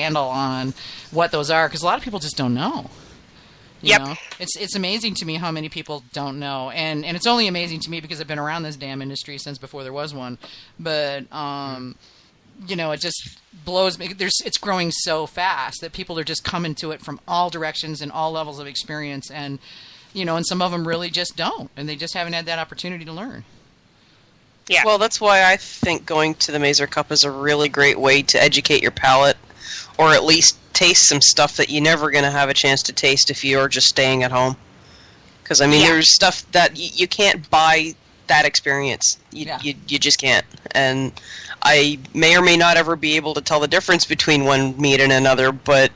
handle on what those are, because a lot of people just don't know. You Yep. know? It's amazing to me how many people don't know, and it's only amazing to me because I've been around this damn industry since before there was one. But you know, it just blows me. It's growing so fast that people are just coming to it from all directions and all levels of experience, and you know, and some of them really just don't, and they just haven't had that opportunity to learn. Yeah. Well, that's why I think going to the Mazer Cup is a really great way to educate your palate, or at least taste some stuff that you're never going to have a chance to taste if you're just staying at home. Because, I mean, there's stuff that you can't buy that experience. You just can't. And I may or may not ever be able to tell the difference between one mead and another, but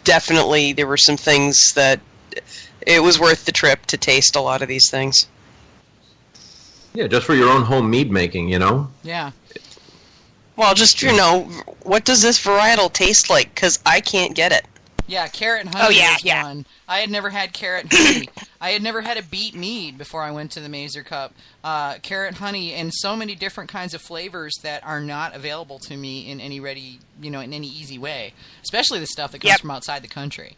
definitely there were some things that it was worth the trip to taste a lot of these things. Yeah, just for your own home mead making, you know? Yeah. Well, just, you know, what does this varietal taste like? Because I can't get it. Yeah, carrot and honey is one. I had never had carrot and honey. I had never had a beet mead before I went to the Mazer Cup. Carrot, honey, and so many different kinds of flavors that are not available to me in any ready, you know, in any easy way. Especially the stuff that comes from outside the country.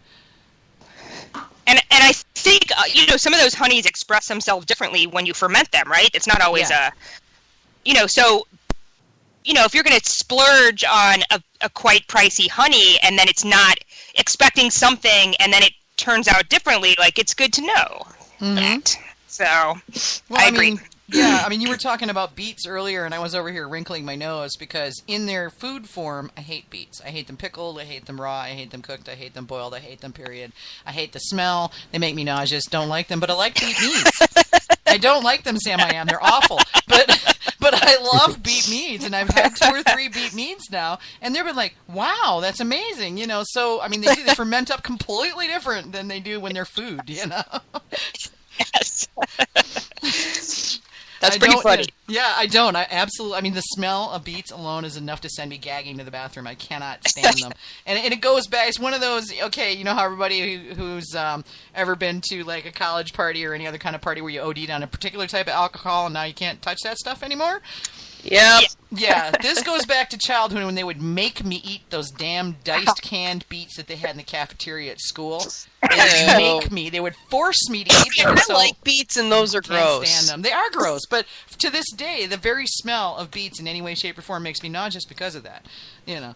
And I think, you know, some of those honeys express themselves differently when you ferment them, right? It's not always you know, so, you know, if you're going to splurge on a quite pricey honey and then it's not expecting something and then it turns out differently, like, it's good to know that. So, I agree. Yeah, I mean, you were talking about beets earlier, and I was over here wrinkling my nose because in their food form, I hate beets. I hate them pickled, I hate them raw, I hate them cooked, I hate them boiled, I hate them, period. I hate the smell. They make me nauseous. Don't like them, but I like beet meats. I don't like them, Sam I Am. They're awful. But I love beet meats, and I've had 2 or 3 beet meats now, and they've been like, wow, that's amazing, you know. So, I mean, they ferment up completely different than they do when they're food, you know. Yes. That's pretty funny. Yeah, I don't. I mean, the smell of beets alone is enough to send me gagging to the bathroom. I cannot stand them. And it goes back. It's one of those, okay, you know how everybody who's ever been to, like, a college party or any other kind of party where you OD'd on a particular type of alcohol and now you can't touch that stuff anymore? Yep. Yeah, this goes back to childhood when they would make me eat those damn diced canned beets that they had in the cafeteria at school. They would force me to eat them. I like beets, and those are gross. Can't stand them. They are gross, but to this day, the very smell of beets in any way, shape, or form makes me nauseous because of that. You know,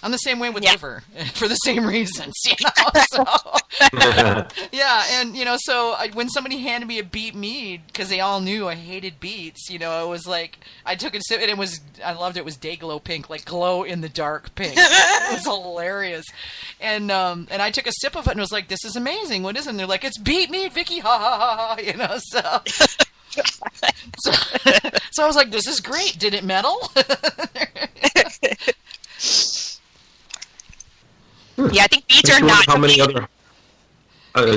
I'm the same way with liver for the same reasons. You know, so yeah, and you know, so when somebody handed me a beet mead because they all knew I hated beets, you know, it was like I took a sip and I loved it. It was day glow pink, like glow in the dark pink. It was hilarious, and I took a sip of it and was like, "This is amazing. What is it?" And they're like, "It's beet mead, Vicky." Ha ha ha ha. You know, so I was like, "This is great. Did it meddle?" Yeah, I think beets are not. I was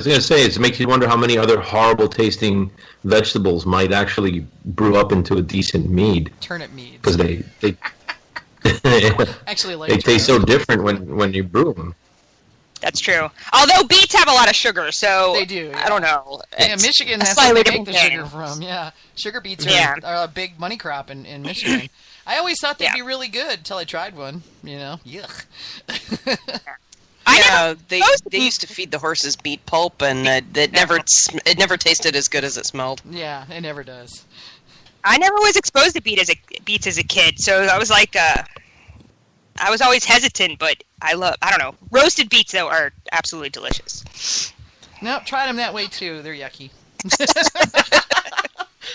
going to say, it makes you wonder how many other horrible tasting vegetables might actually brew up into a decent mead. Turnip mead. Because they actually like they taste so different when you brew them. That's true. Although beets have a lot of sugar, so they do. Yeah. I don't know. Yeah, Michigan, that's where they make the sugar from. Yeah, sugar beets are a big money crop in Michigan. I always thought they'd be really good until I tried one. You know, yuck. They used to feed the horses beet pulp, and it never tasted as good as it smelled. Yeah, it never does. I never was exposed to beets as a kid, so I was like, I was always hesitant. But I don't know, roasted beets though are absolutely delicious. Nope, tried them that way too. They're yucky.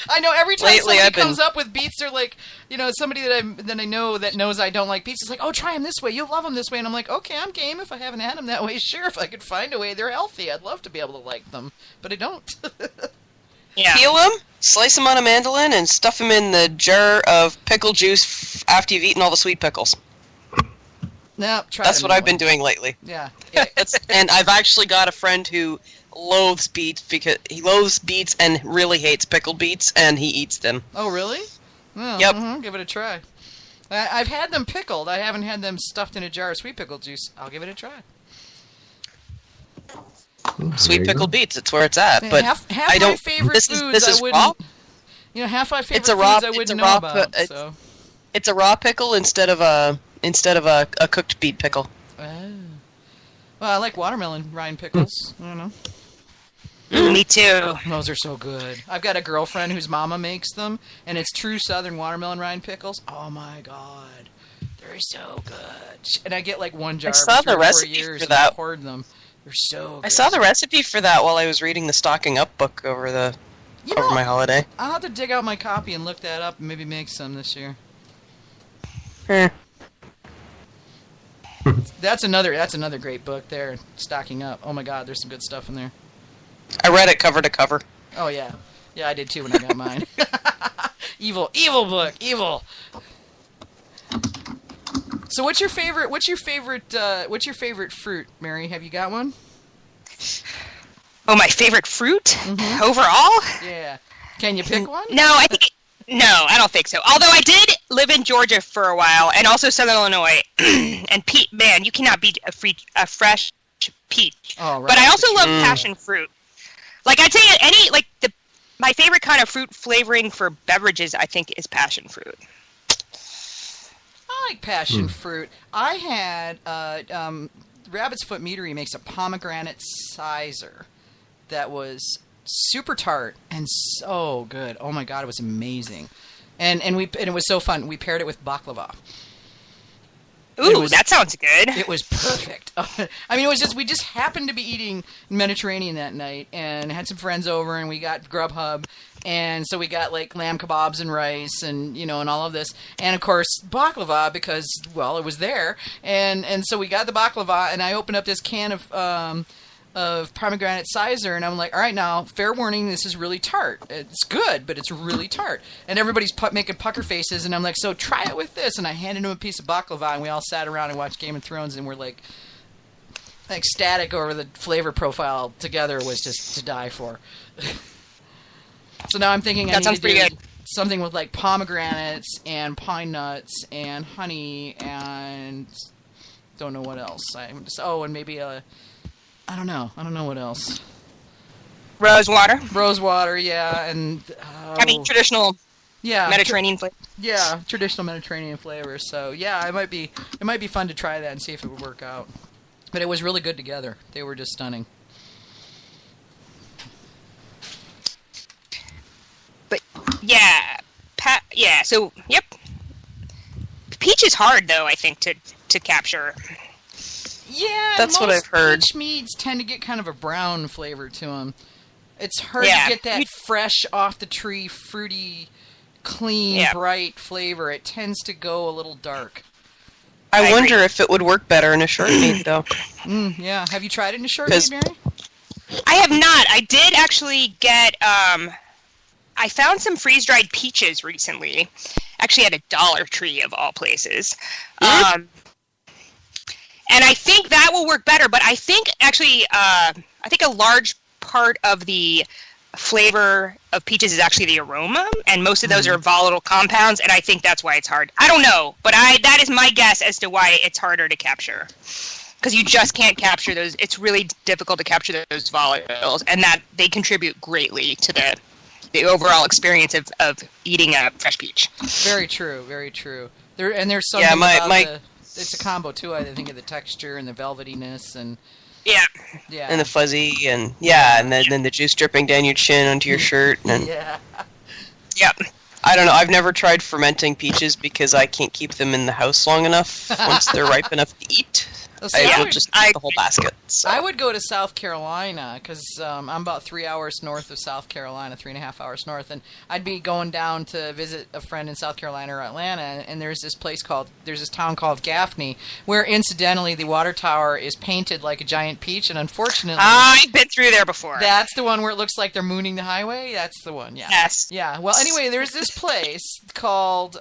I know every time somebody comes up with beets, they're like, you know, somebody that I know that knows I don't like beets is like, oh, try them this way. You'll love them this way. And I'm like, okay, I'm game. If I haven't had them that way, sure. If I could find a way they're healthy, I'd love to be able to like them. But I don't. Peel them, slice them on a mandolin, and stuff them in the jar of pickle juice after you've eaten all the sweet pickles. No, That's what I've been doing lately. Yeah. And I've actually got a friend who loathes beets because he loathes beets and really hates pickled beets, and he eats them. Oh, really? Well, yep. Give it a try. I've had them pickled. I haven't had them stuffed in a jar of sweet pickle juice. I'll give it a try. Sweet pickled beets, it's where it's at. But half I don't. My favorite this foods is I wouldn't. raw. You know, half my favorite foods I wouldn't know about. It's a raw pickle instead of a instead of a cooked beet pickle. Oh. Well, I like watermelon rind pickles. I don't know. Me too. Those are so good. I've got a girlfriend whose mama makes them, and it's true Southern watermelon rind pickles. Oh my god, they're so good. And I get like one jar. I saw the recipe for that. I hoard them. They're so good. I saw the recipe for that while I was reading the Stocking Up book over my holiday. I'll have to dig out my copy and look that up and maybe make some this year. That's another great book there, Stocking Up. Oh my god, there's some good stuff in there. I read it cover to cover. Oh yeah. Yeah, I did too when I got mine. Evil book, evil. So what's your favorite fruit, Mary? Have you got one? Oh, my favorite fruit overall? Yeah. Can you pick one? No, I don't think so. Although I did live in Georgia for a while, and also Southern Illinois, and man, you cannot beat a fresh peach. Oh, right. But I also love passion fruit. Like I'd say my favorite kind of fruit flavoring for beverages, I think, is passion fruit. I like passion fruit. I had Rabbit's Foot Meadery makes a pomegranate sizer that was super tart and so good. Oh my god, it was amazing. And it was so fun. We paired it with baklava. Ooh, that sounds good. It was perfect. I mean, it was just we just happened to be eating Mediterranean that night and had some friends over and we got Grubhub and so we got like lamb kebabs and rice and and all of this and of course baklava because well it was there and so we got the baklava and I opened up this can of pomegranate sizer, and I'm like, all right, now, fair warning, this is really tart. It's good, but it's really tart. And everybody's making pucker faces, and I'm like, so try it with this. And I handed him a piece of baklava, and we all sat around and watched Game of Thrones, and we're like ecstatic over the flavor profile together was just to die for. So now I'm thinking I need to do something with like pomegranates and pine nuts and honey and don't know what else. And maybe I don't know what else. Rose water, yeah, and traditional Mediterranean flavor. Yeah, traditional Mediterranean flavor. So yeah, it might be fun to try that and see if it would work out. But it was really good together. They were just stunning. But yeah, So yep, peach is hard though. I think to capture. Yeah, that's what I've heard. Peach meads tend to get kind of a brown flavor to them. It's hard to get that fresh, off the tree, fruity, clean, bright flavor. It tends to go a little dark. I wonder if it would work better in a short mead, though. Yeah, have you tried it in a short mead, Mary? I have not. I did actually get. I found some freeze-dried peaches recently. Actually, at a Dollar Tree of all places. And I think that will work better, but I think actually, I think a large part of the flavor of peaches is actually the aroma, and most of those are volatile compounds, and I think that's why it's hard. I don't know, but that is my guess as to why it's harder to capture. Because you just can't capture those. It's really difficult to capture those volatiles, and that they contribute greatly to the overall experience of eating a fresh peach. Very true, very true. There's something about it's a combo too. I think of the texture and the velvetyness and and the fuzzy and then the juice dripping down your chin onto your shirt and I don't know. I've never tried fermenting peaches because I can't keep them in the house long enough. Once they're ripe enough to eat, I will just eat the whole basket. So. I would go to South Carolina because I'm about 3 hours north of South Carolina, 3.5 hours north, and I'd be going down to visit a friend in South Carolina or Atlanta, and there's this town called Gaffney, where incidentally the water tower is painted like a giant peach, and unfortunately, I've been through there before. That's the one where it looks like they're mooning the highway. That's the one. Yeah. Yes. Yeah. Well, anyway, there's this place called.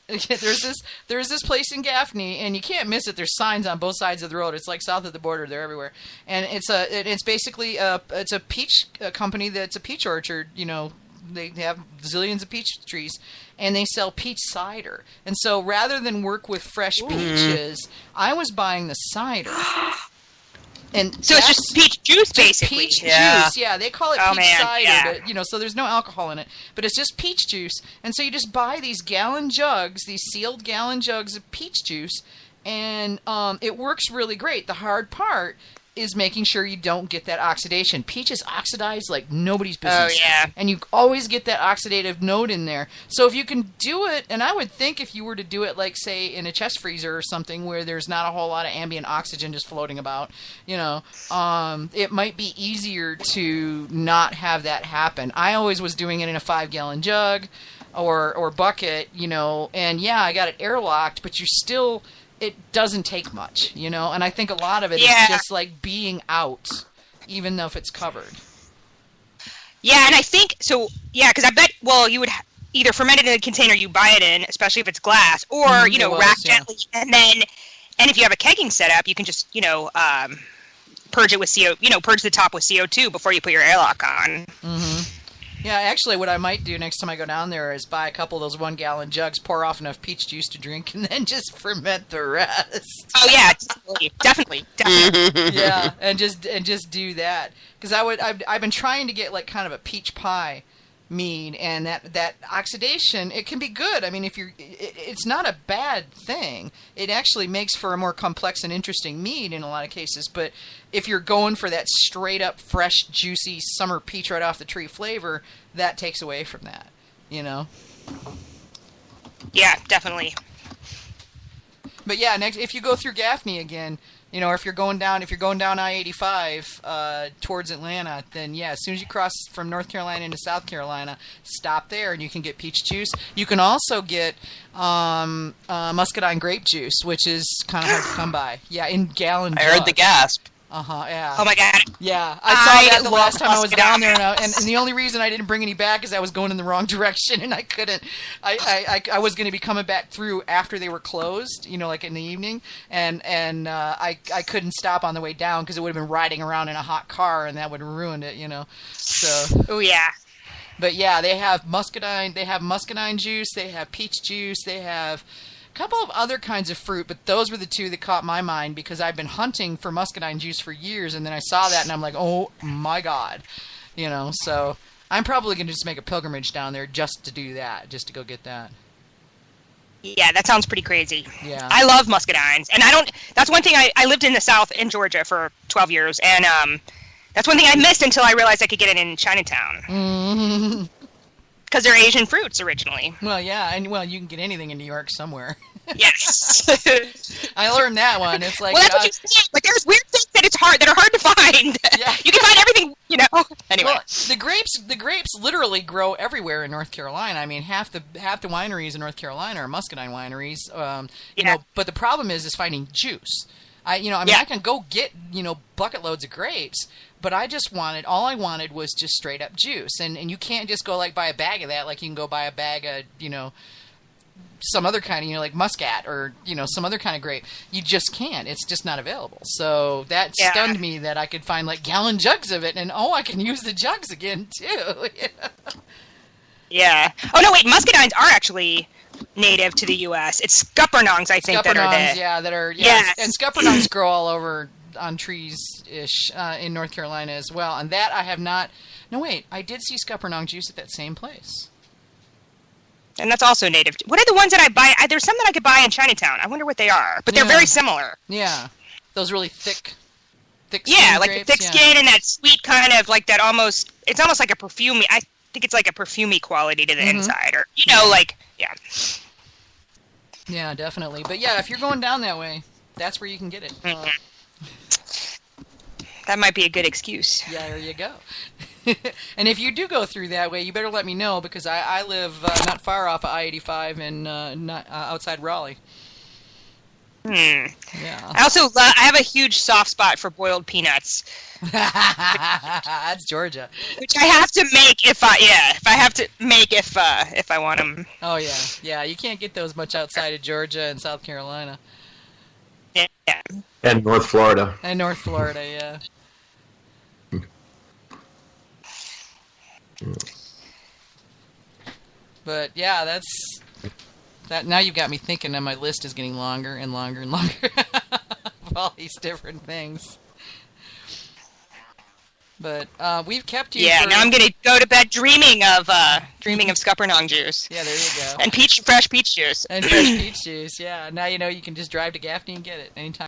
There's this place in Gaffney, and you can't miss it. There's signs on both sides of the road. It's like south of the border; they're everywhere. And it's basically a peach company that's a peach orchard. They have zillions of peach trees, and they sell peach cider. And so, rather than work with fresh peaches, I was buying the cider. And so it's just peach juice, basically. Peach juice, yeah. They call it peach cider, yeah. but so there's no alcohol in it. But it's just peach juice, and so you just buy these gallon jugs, these sealed gallon jugs of peach juice, and it works really great. The hard part is making sure you don't get that oxidation. Peaches oxidize like nobody's business. Oh, yeah. And you always get that oxidative note in there. So if you can do it, and I would think if you were to do it, like, say, in a chest freezer or something where there's not a whole lot of ambient oxygen just floating about, it might be easier to not have that happen. I always was doing it in a 5-gallon jug or bucket, and yeah, I got it airlocked, but you still... It doesn't take much, and I think a lot of it is just like being out, even though if it's covered. Yeah, and I think, because I bet, you would either ferment it in a container you buy it in, especially if it's glass, or, rack gently, and if you have a kegging setup, you can just, purge it with purge the top with CO2 before you put your airlock on. Mm-hmm. Yeah, actually, what I might do next time I go down there is buy a couple of those 1-gallon jugs, pour off enough peach juice to drink, and then just ferment the rest. Oh yeah, definitely. Yeah, and just do that because I've been trying to get like kind of a peach pie mead, and that oxidation, it can be good. I mean, it's not a bad thing. It actually makes for a more complex and interesting mead in a lot of cases. But if you're going for that straight up fresh, juicy summer peach right off the tree flavor, that takes away from that. Yeah, definitely. But yeah, next if you go through Gaffney again, or if you're going down I-85 towards Atlanta, then yeah, as soon as you cross from North Carolina into South Carolina, stop there and you can get peach juice. You can also get muscadine grape juice, which is kind of hard to come by. Yeah, in gallon jugs. I heard the gasp. Yeah. Oh my God. Yeah, I saw that the last time I was down there, and the only reason I didn't bring any back is I was going in the wrong direction, and I couldn't. I was going to be coming back through after they were closed, like in the evening, and I couldn't stop on the way down because it would have been riding around in a hot car, and that would have ruined it, So. Oh yeah. But yeah, they have muscadine juice, they have peach juice, they have couple of other kinds of fruit, but those were the two that caught my mind because I've been hunting for muscadine juice for years, and then I saw that and I'm like, oh my God, so I'm probably going to just make a pilgrimage down there just to do that, just to go get that. Yeah, that sounds pretty crazy. Yeah. I love muscadines, and that's one thing I lived in the South in Georgia for 12 years, and that's one thing I missed until I realized I could get it in Chinatown. Mm-hmm. Because they're Asian fruits originally. Well, yeah, and you can get anything in New York somewhere. Yes. I learned that one. It's like, well, that's what you said. Like, there's weird things that are hard to find. Yeah. You can find everything, Anyway. Well, the grapes literally grow everywhere in North Carolina. I mean, half the wineries in North Carolina are muscadine wineries. But the problem is finding juice. I can go get, bucket loads of grapes, but all I wanted was just straight up juice. And you can't just go like buy a bag of that like you can go buy a bag of, some other kind of, like muscat or, some other kind of grape. You just can't. It's just not available. So that stunned me that I could find like gallon jugs of it and, I can use the jugs again too. Yeah. Oh, no, wait, muscadines are actually native to the U.S. It's scuppernongs, I think, that are there. Yes. And scuppernongs grow all over on trees-ish in North Carolina as well. And that I have not... No, wait, I did see scuppernong juice at that same place. And that's also native. What are the ones that I buy? There's some that I could buy in Chinatown. I wonder what they are. But they're very similar. Yeah. Those really thick yeah, like grapes, the thick skin and that sweet kind of, like that almost... It's almost like a perfume. I think it's like a perfumey quality to the inside. Or, yeah. Yeah, definitely. But yeah, if you're going down that way, that's where you can get it. Mm-hmm. That might be a good excuse. Yeah, there you go. And if you do go through that way, you better let me know because I live not far off of I-85 and not outside Raleigh. Yeah. I also I have a huge soft spot for boiled peanuts. That's Georgia. Which I have to make if I want them. Oh yeah, yeah. You can't get those much outside of Georgia and South Carolina. Yeah. And North Florida. Yeah. But yeah, that's that. Now you've got me thinking, and my list is getting longer and longer and longer of all these different things. But we've kept you. Yeah, for... now I'm gonna go to bed dreaming of Scuppernong juice. Yeah, there you go. And fresh peach juice. And fresh peach juice. Yeah, now you know you can just drive to Gaffney and get it anytime.